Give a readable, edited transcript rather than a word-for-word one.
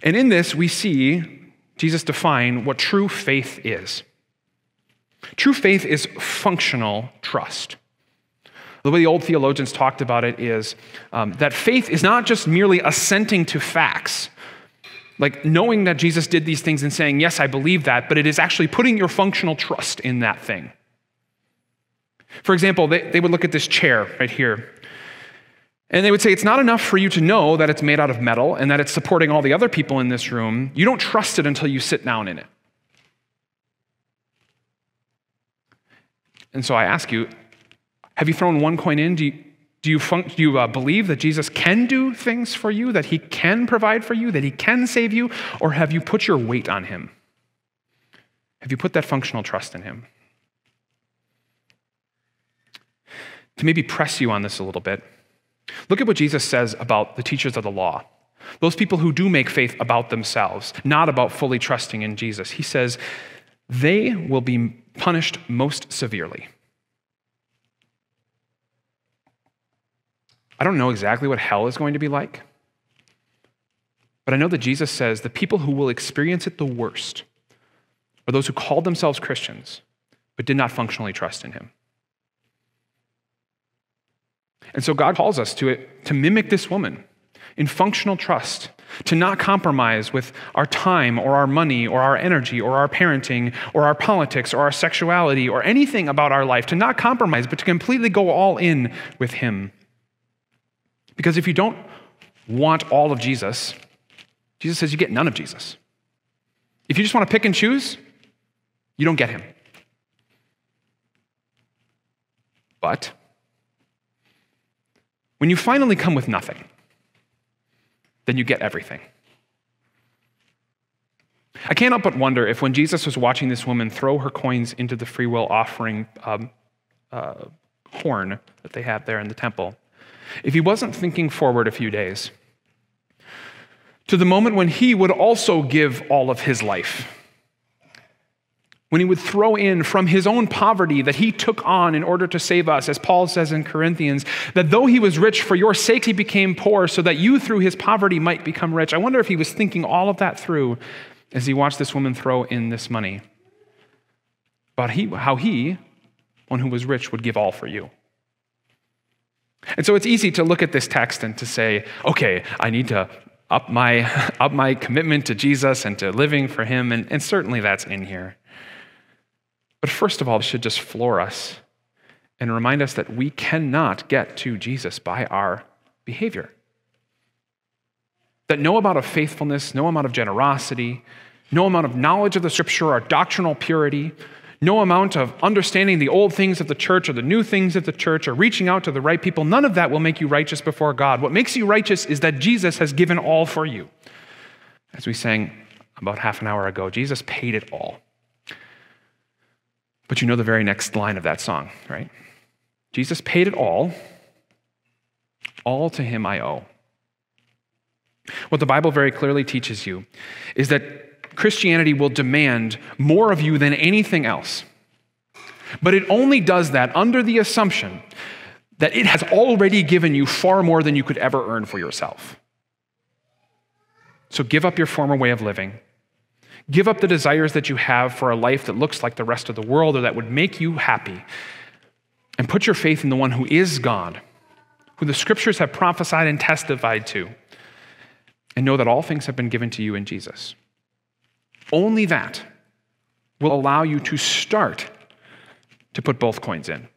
And in this, we see Jesus define what true faith is. True faith is functional trust. The way the old theologians talked about it is that faith is not just merely assenting to facts, like knowing that Jesus did these things and saying, yes, I believe that, but it is actually putting your functional trust in that thing. For example, they would look at this chair right here, and they would say, it's not enough for you to know that it's made out of metal and that it's supporting all the other people in this room. You don't trust it until you sit down in it. And so I ask you, have you thrown one coin in? Do you believe that Jesus can do things for you, that he can provide for you, that he can save you, or have you put your weight on him? Have you put that functional trust in him? To maybe press you on this a little bit, look at what Jesus says about the teachers of the law, those people who do make faith about themselves, not about fully trusting in Jesus. He says, they will be punished most severely. I don't know exactly what hell is going to be like, but I know that Jesus says the people who will experience it the worst are those who called themselves Christians but did not functionally trust in him. And so God calls us to mimic this woman in functional trust, to not compromise with our time or our money or our energy or our parenting or our politics or our sexuality or anything about our life, to not compromise, but to completely go all in with him. Because if you don't want all of Jesus, Jesus says you get none of Jesus. If you just want to pick and choose, you don't get him. But when you finally come with nothing, then you get everything. I can't help but wonder if when Jesus was watching this woman throw her coins into the free will offering horn that they had there in the temple, if he wasn't thinking forward a few days to the moment when he would also give all of his life, when he would throw in from his own poverty that he took on in order to save us, as Paul says in Corinthians, that though he was rich, for your sake he became poor, so that you through his poverty might become rich. I wonder if he was thinking all of that through as he watched this woman throw in this money, about how he, one who was rich, would give all for you. And so it's easy to look at this text and to say, okay, I need to up my commitment to Jesus and to living for him, and certainly that's in here. But first of all, it should just floor us and remind us that we cannot get to Jesus by our behavior. That no amount of faithfulness, no amount of generosity, no amount of knowledge of the scripture or doctrinal purity, no amount of understanding the old things of the church or the new things of the church or reaching out to the right people, none of that will make you righteous before God. What makes you righteous is that Jesus has given all for you. As we sang about half an hour ago, Jesus paid it all. But you know the very next line of that song, right? Jesus paid it all to him I owe. What the Bible very clearly teaches you is that Christianity will demand more of you than anything else. But it only does that under the assumption that it has already given you far more than you could ever earn for yourself. So give up your former way of living. Give up the desires that you have for a life that looks like the rest of the world or that would make you happy. And put your faith in the one who is God, who the scriptures have prophesied and testified to. And know that all things have been given to you in Jesus. Only that will allow you to start to put both coins in.